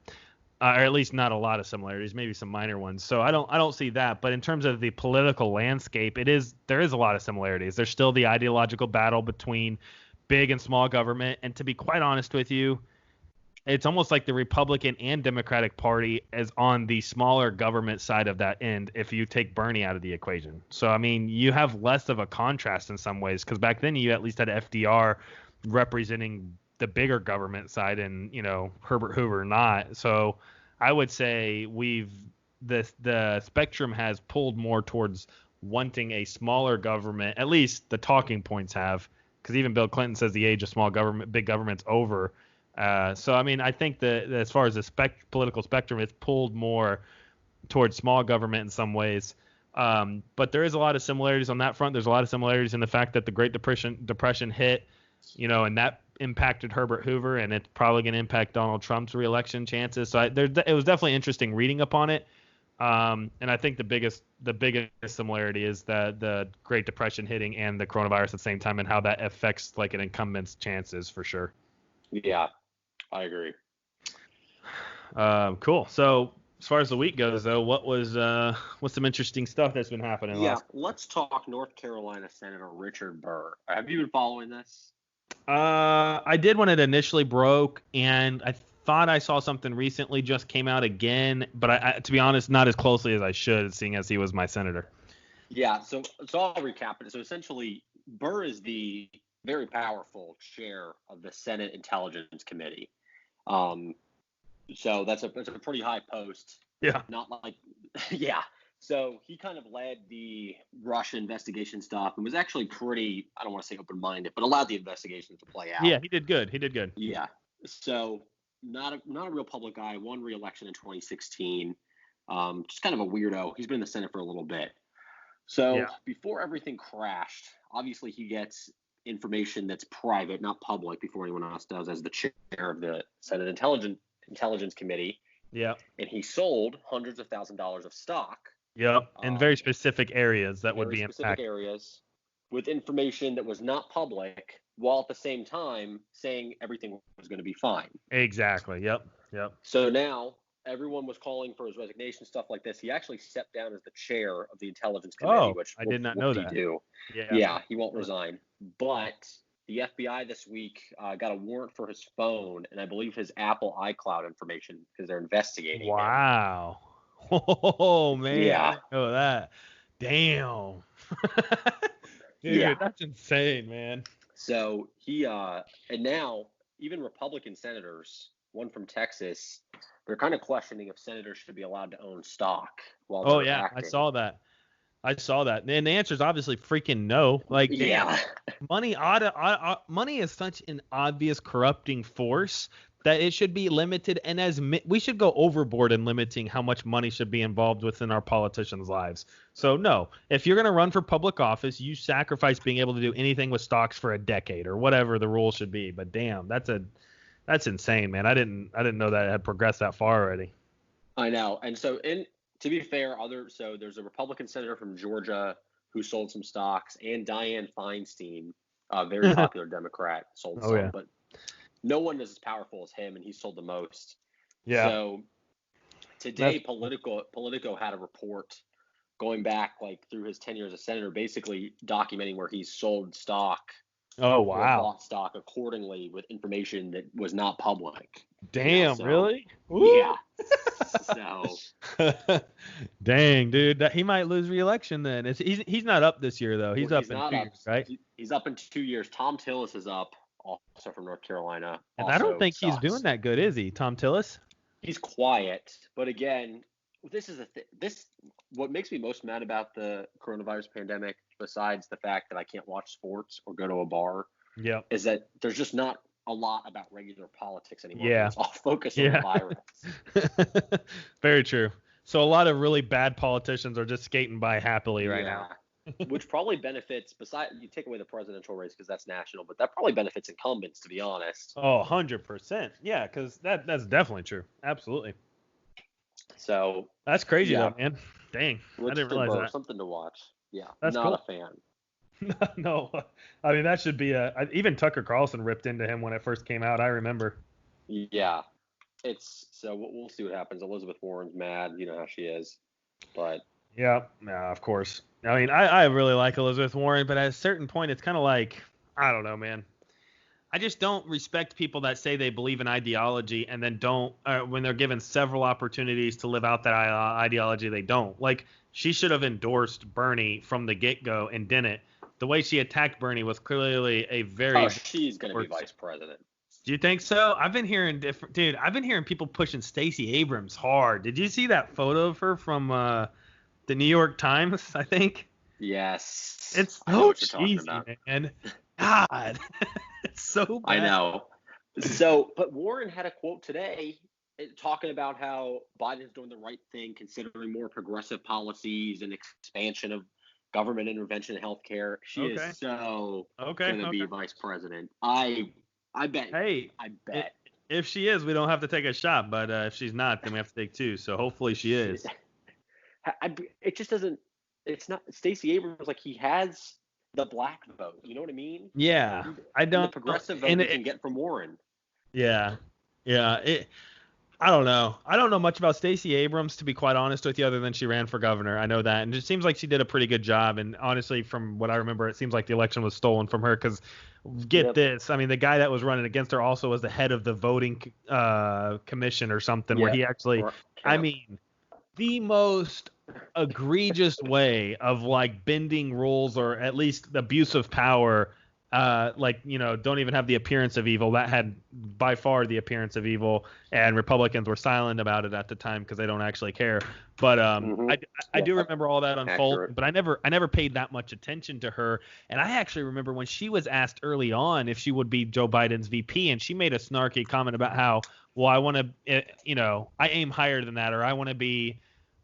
or at least not a lot of similarities, maybe some minor ones. So I don't see that. But in terms of the political landscape, there is a lot of similarities. There's still the ideological battle between big and small government, and to be quite honest with you, it's almost like the Republican and Democratic Party is on the smaller government side of that end if you take Bernie out of the equation. So, I mean, you have less of a contrast in some ways because back then you at least had FDR representing the bigger government side and, Herbert Hoover not. So I would say the spectrum has pulled more towards wanting a smaller government, at least the talking points have, because even Bill Clinton says the age of big government's over. So, I mean, I think that as far as the political spectrum, it's pulled more towards small government in some ways. But there is a lot of similarities on that front. There's a lot of similarities in the fact that the Great Depression hit, and that impacted Herbert Hoover, and it's probably going to impact Donald Trump's reelection chances. So it was definitely interesting reading upon it. And I think the biggest similarity is the Great Depression hitting and the coronavirus at the same time and how that affects like an incumbent's chances for sure. Yeah, I agree. Cool. So as far as the week goes, though, what's some interesting stuff that's been happening? Yeah, let's talk North Carolina Senator Richard Burr. Have you been following this? I did when it initially broke, and I thought I saw something recently just came out again, but I to be honest, not as closely as I should, seeing as he was my senator. Yeah, so I'll recap it. So essentially, Burr is the very powerful chair of the Senate Intelligence Committee. So that's a pretty high post. Yeah. Not like, yeah. So he kind of led the Russia investigation stuff and was actually pretty, I don't want to say open-minded, but allowed the investigation to play out. Yeah, he did good. Yeah. So not a real public guy. Won re-election in 2016. Just kind of a weirdo. He's been in the Senate for a little bit. So before everything crashed, obviously he gets information that's private, not public, before anyone else does, as the chair of the Senate Intelligence Committee. Yeah. And he sold hundreds of $1,000s of stock. Yep. In very specific areas that would be specific areas with information that was not public, while at the same time saying everything was going to be fine. Exactly. Yep. So now everyone was calling for his resignation, stuff like this. He actually stepped down as the chair of the Intelligence Committee, which I did not know that. Yeah, he won't resign. But the FBI this week got a warrant for his phone and I believe his Apple iCloud information because they're investigating him. Oh, man. Yeah. I didn't know that. Damn. Dude, that's insane, man. So he and now even Republican senators, one from Texas, they're kind of questioning if senators should be allowed to own stock while they're acting. I saw that. And the answer is obviously freaking no. Like, damn, money is such an obvious corrupting force that it should be limited. And we should go overboard in limiting how much money should be involved within our politicians' lives. So no, if you're going to run for public office, you sacrifice being able to do anything with stocks for a decade or whatever the rule should be. But damn, that's insane, man. I didn't know that it had progressed that far already. I know. And so to be fair, there's a Republican senator from Georgia who sold some stocks, and Dianne Feinstein, a very popular Democrat, sold some. Yeah. But no one is as powerful as him, and he sold the most. Yeah. So today, Politico had a report going back through his tenure as a senator, basically documenting where he's sold stock. Oh, wow. Or bought stock accordingly with information that was not public. Damn, So, really? Yeah. So. Dang, dude, he might lose re-election then. He's not up this year though. He's Well, up he's in not 2 years, up. right? He's up in 2 years. Tom Tillis is up, also from North Carolina. And I don't Also think he's doing sucks. that good, is he, Tom Tillis? He's quiet, but again, this is what makes me most mad about the coronavirus pandemic, besides the fact that I can't watch sports or go to a bar, Yep. is that there's just not a lot about regular politics anymore. Yeah. It's all focused on the virus. Very true. So a lot of really bad politicians are just skating by happily right now. Which probably benefits, besides you take away the presidential race because that's national, but that probably benefits incumbents, to be honest. Oh, 100%. Yeah, because that's definitely true. Absolutely. So that's crazy though, man. Dang, I didn't realize Burr, that. Something to watch. Yeah, that's not cool. a fan. No, I mean that should be even Tucker Carlson ripped into him when it first came out. I remember. Yeah, we'll see what happens. Elizabeth Warren's mad, you know how she is, but yeah, of course. I mean, I really like Elizabeth Warren, but at a certain point, it's kind of like, I don't know, man. I just don't respect people that say they believe in ideology and then don't, when they're given several opportunities to live out that ideology, they don't. Like, she should have endorsed Bernie from the get-go and didn't. The way she attacked Bernie was clearly a very... Oh, she's going to be vice president. Do you think so? I've been hearing I've been hearing people pushing Stacey Abrams hard. Did you see that photo of her from the New York Times, I think? Yes. It's so cheesy, man. God. It's so bad. I know. So, but Warren had a quote today talking about how Biden's doing the right thing, considering more progressive policies and expansion of government intervention in healthcare. She is so going to be vice president. I bet. Hey, I bet. If she is, we don't have to take a shot. But if she's not, then we have to take two. So hopefully she is. It just doesn't. It's not Stacey Abrams. Like, he has the black vote. You know what I mean? Yeah, I don't. The progressive vote you can get from Warren. Yeah. I don't know. I don't know much about Stacey Abrams, to be quite honest with you, other than she ran for governor. I know that, and it seems like she did a pretty good job. And honestly, from what I remember, it seems like the election was stolen from her. Because this, I mean, the guy that was running against her also was the head of the voting commission or something, where he actually, I mean, the most egregious way of like bending rules or at least abuse of power, don't even have the appearance of evil. That had by far the appearance of evil, and Republicans were silent about it at the time because they don't actually care. But I do remember all that unfold, but I never paid that much attention to her. And I actually remember when she was asked early on if she would be Joe Biden's VP, and she made a snarky comment about how, well, I want to, I aim higher than that, or I want to be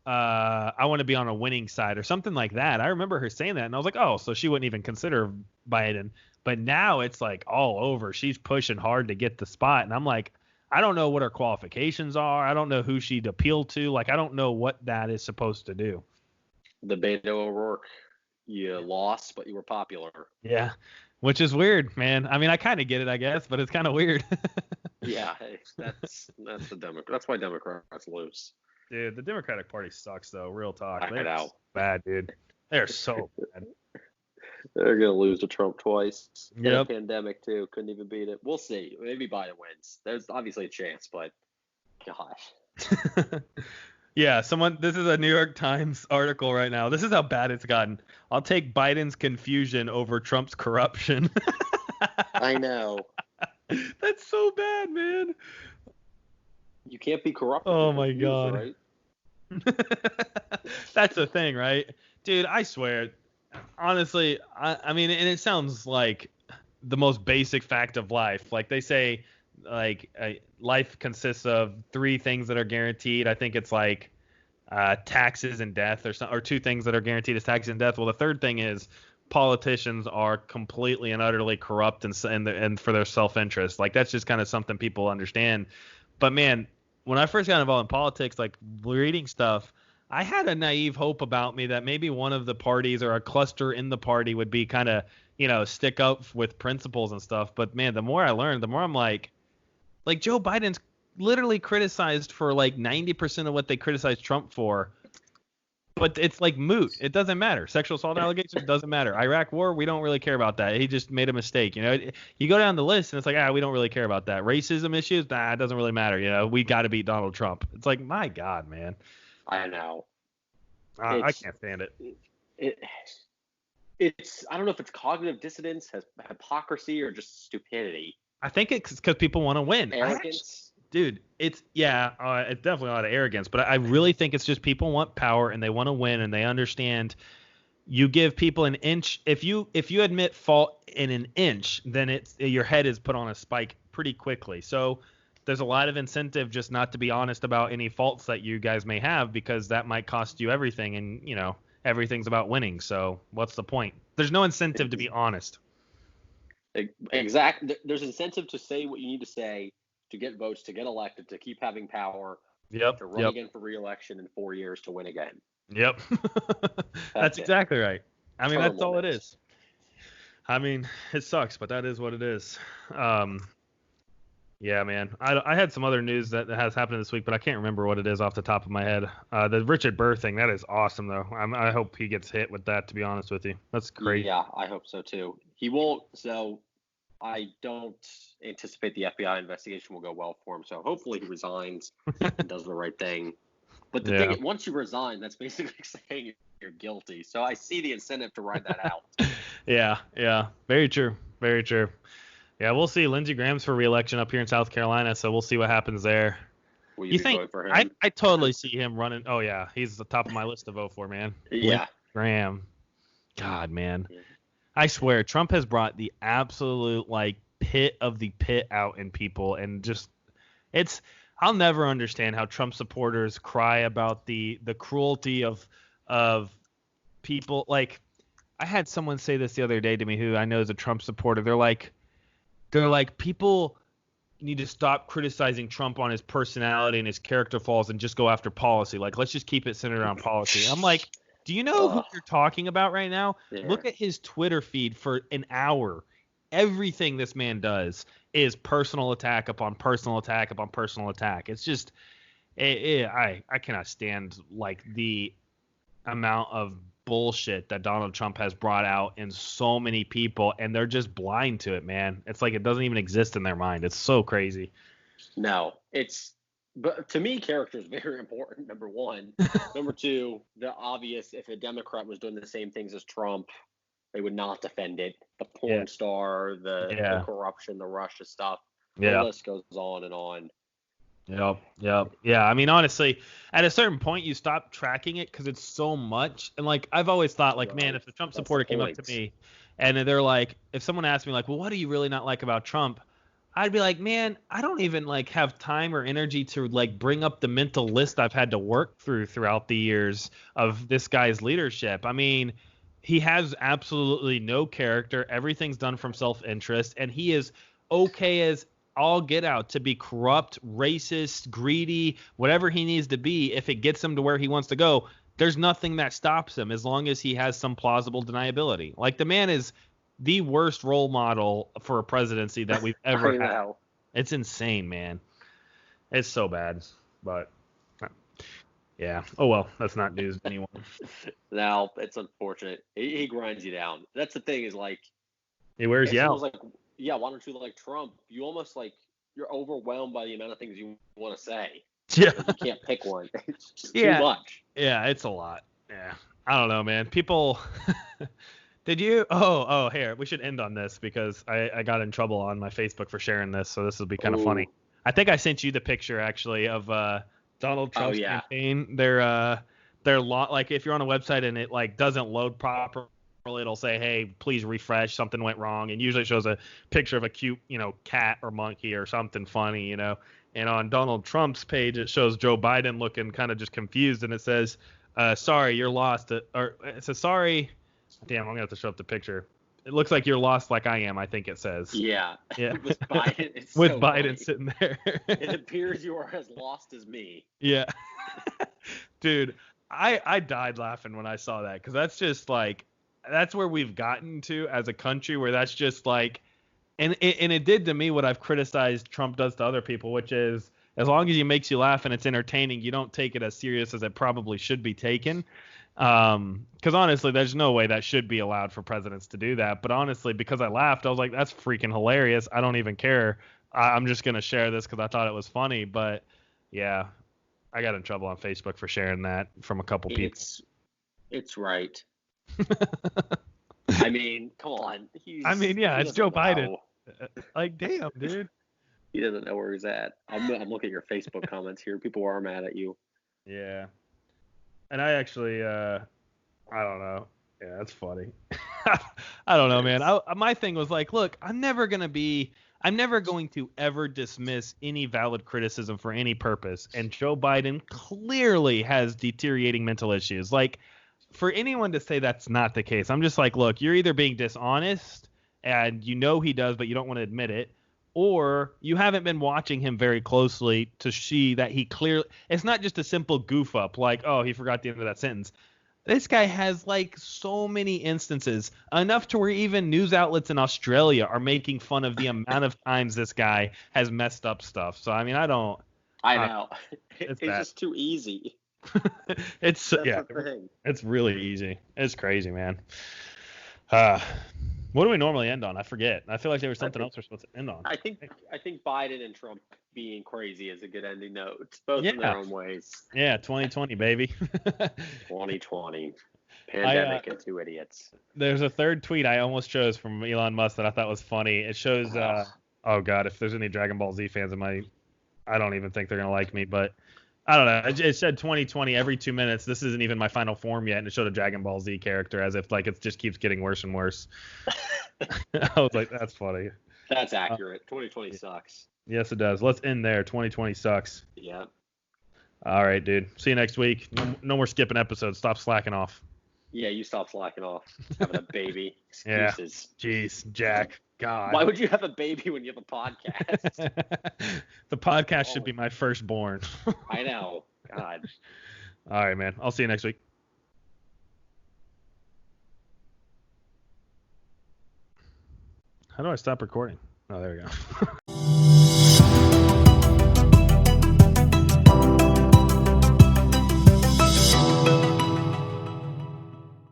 on a winning side or something like that. I remember her saying that, and I was like, oh, so she wouldn't even consider Biden. But now it's like all over. She's pushing hard to get the spot, and I'm like, I don't know what her qualifications are. I don't know who she'd appeal to. Like, I don't know what that is supposed to do. The Beto O'Rourke. You lost, but you were popular. Yeah, which is weird, man. I mean, I kind of get it, I guess, but it's kind of weird. Yeah, that's the Democrat. That's why Democrats lose. Dude, the Democratic Party sucks, though. Real talk. They're bad, dude. They're so bad. They're gonna lose to Trump twice. In a pandemic too. Couldn't even beat it. We'll see. Maybe Biden wins. There's obviously a chance, but gosh. Yeah, this is a New York Times article right now. This is how bad it's gotten. I'll take Biden's confusion over Trump's corruption. I know. That's so bad, man. You can't be corrupt. Oh my God. Right? That's the thing, right? Dude, I swear. Honestly, I mean, and it sounds like the most basic fact of life. Like they say, like life consists of 3 things that are guaranteed. I think it's like taxes and death, or 2 things that are guaranteed is taxes and death. Well, the third thing is politicians are completely and utterly corrupt and for their self-interest. Like that's just kind of something people understand. But man, when I first got involved in politics, like reading stuff, I had a naive hope about me that maybe one of the parties or a cluster in the party would be kind of, stick up with principles and stuff. But man, the more I learned, the more I'm like Joe Biden's literally criticized for like 90% of what they criticized Trump for. But it's like moot. It doesn't matter. Sexual assault allegations doesn't matter. Iraq war, we don't really care about that. He just made a mistake. You go down the list and it's like, we don't really care about that. Racism issues, it doesn't really matter. We got to beat Donald Trump. It's like, my God, man. I know. I can't stand it. It's I don't know if it's cognitive dissonance, hypocrisy, or just stupidity. I think it's because people want to win. Arrogance. Dude, it's definitely a lot of arrogance, but I really think it's just people want power and they want to win and they understand you give people an inch. If you admit fault in an inch, then your head is put on a spike pretty quickly. So there's a lot of incentive just not to be honest about any faults that you guys may have, because that might cost you everything, and everything's about winning. So what's the point? There's no incentive to be honest. Exactly. There's incentive to say what you need to say, to get votes, to get elected, to keep having power, to run again for re-election in 4 years to win again. Yep. That's exactly right. I mean, that's all it is. I mean, it sucks, but that is what it is. Yeah, man. I had some other news that has happened this week, but I can't remember what it is off the top of my head. The Richard Burr thing, that is awesome, though. I hope he gets hit with that, to be honest with you. That's great. Yeah, I hope so, too. He won't, so I don't anticipate the FBI investigation will go well for him. So hopefully he resigns and does the right thing. But the thing is, once you resign, that's basically saying you're guilty. So I see the incentive to ride that out. Yeah. Very true. Very true. Yeah, we'll see. Lindsey Graham's for re-election up here in South Carolina, so we'll see what happens there. Will you think for him? I totally see him running. Oh, yeah. He's the top of my list to vote for, man. Yeah. Lindsey Graham. God, man. Yeah. I swear, Trump has brought the absolute, pit of the pit out in people, and just I'll never understand how Trump supporters cry about the cruelty of people. Like, I had someone say this the other day to me who I know is a Trump supporter. They're like, people need to stop criticizing Trump on his personality and his character flaws and just go after policy. Like, let's just keep it centered around policy. I'm like, do you know who you're talking about right now? Yeah. Look at his Twitter feed for an hour. Everything this man does is personal attack upon personal attack upon personal attack. It's just, I cannot stand the amount of bullshit that Donald Trump has brought out in so many people, and they're just blind to it, man. It's like it doesn't even exist in their mind. It's so crazy. No, but to me, character is very important, number one. Number two, the obvious, if a Democrat was doing the same things as Trump, they would not defend it. The porn star, the corruption, the Russia stuff. The list goes on and on. Yep. Yeah, I mean, honestly, at a certain point, you stop tracking it because it's so much. And, I've always thought, man, if a Trump supporter came up to me and they're like, if someone asked me, well, what do you really not like about Trump? I'd be like, man, I don't even, have time or energy to, bring up the mental list I've had to work throughout the years of this guy's leadership. I mean, he has absolutely no character. Everything's done from self-interest, and he is okay as all get out to be corrupt, racist, greedy, whatever he needs to be. If it gets him to where he wants to go, there's nothing that stops him as long as he has some plausible deniability. The man is the worst role model for a presidency that we've ever had. It's insane, man. It's so bad, but yeah. Oh, well, that's not news to anyone. No, it's unfortunate. He grinds you down. That's the thing is he wears you out. Why don't you like Trump? You almost you're overwhelmed by the amount of things you want to say. Yeah. You can't pick one. It's just too much. Yeah, it's a lot. Yeah. I don't know, man. People did you here, we should end on this because I got in trouble on my Facebook for sharing this, so this will be kind of funny. I think I sent you the picture actually of Donald Trump's campaign. They're if you're on a website and it doesn't load properly, it'll say, hey, please refresh, something went wrong, and usually it shows a picture of a cute cat or monkey or something funny, and on Donald Trump's page it shows Joe Biden looking kind of just confused, and it says sorry, you're lost, or it says sorry, damn, I'm gonna have to show up the picture. It looks like you're lost like I am, I think it says. Yeah. With Biden, it's with so Biden funny. Sitting there. It appears you are as lost as me. Yeah. Dude, I died laughing when I saw that, because that's just that's where we've gotten to as a country, where that's just and it did to me what I've criticized Trump does to other people, which is as long as he makes you laugh and it's entertaining, you don't take it as serious as it probably should be taken. Because honestly, there's no way that should be allowed for presidents to do that. But honestly, because I laughed, I was like, that's freaking hilarious. I don't even care. I'm just going to share this because I thought it was funny. But yeah, I got in trouble on Facebook for sharing that from a couple people. It's right. I mean, come on. It's Joe Biden. Like, damn, dude. He doesn't know where he's at. I'm looking at your Facebook comments here. People are mad at you. Yeah. And I actually, I don't know. Yeah, that's funny. I don't know, man. My thing was like, look, I'm never going to ever dismiss any valid criticism for any purpose. And Joe Biden clearly has deteriorating mental issues. Like, for anyone to say that's not the case, I'm just like, look, you're either being dishonest and you know he does, but you don't want to admit it, or you haven't been watching him very closely to see that he clearly – it's not just a simple goof up like, oh, he forgot the end of that sentence. This guy has like so many instances, enough to where even news outlets in Australia are making fun of the amount of times this guy has messed up stuff. So, I mean, I know. It's just too easy. It's really easy. It's crazy, man. What do we normally end on? I forget. I feel like there was something else we're supposed to end on. I think Biden and Trump being crazy is a good ending note, both in their own ways. Yeah, 2020, baby. 2020. Pandemic and two idiots. There's a third tweet I almost chose from Elon Musk that I thought was funny. It shows, oh God, if there's any Dragon Ball Z fans, I don't even think they're going to like me, but I don't know. It said 2020 every 2 minutes. This isn't even my final form yet, and it showed a Dragon Ball Z character as if like it just keeps getting worse and worse. I was like, that's funny. That's accurate. 2020 sucks. Yes, it does. Let's end there. 2020 sucks. Yeah. All right, dude. See you next week. No more skipping episodes. Stop slacking off. Yeah, you stop slacking off. Having a baby. Excuses. Yeah. Jeez, Jack. God. Why would you have a baby when you have a podcast? The podcast should be my firstborn. I know. God. All right, man. I'll see you next week. How do I stop recording? Oh, there we go.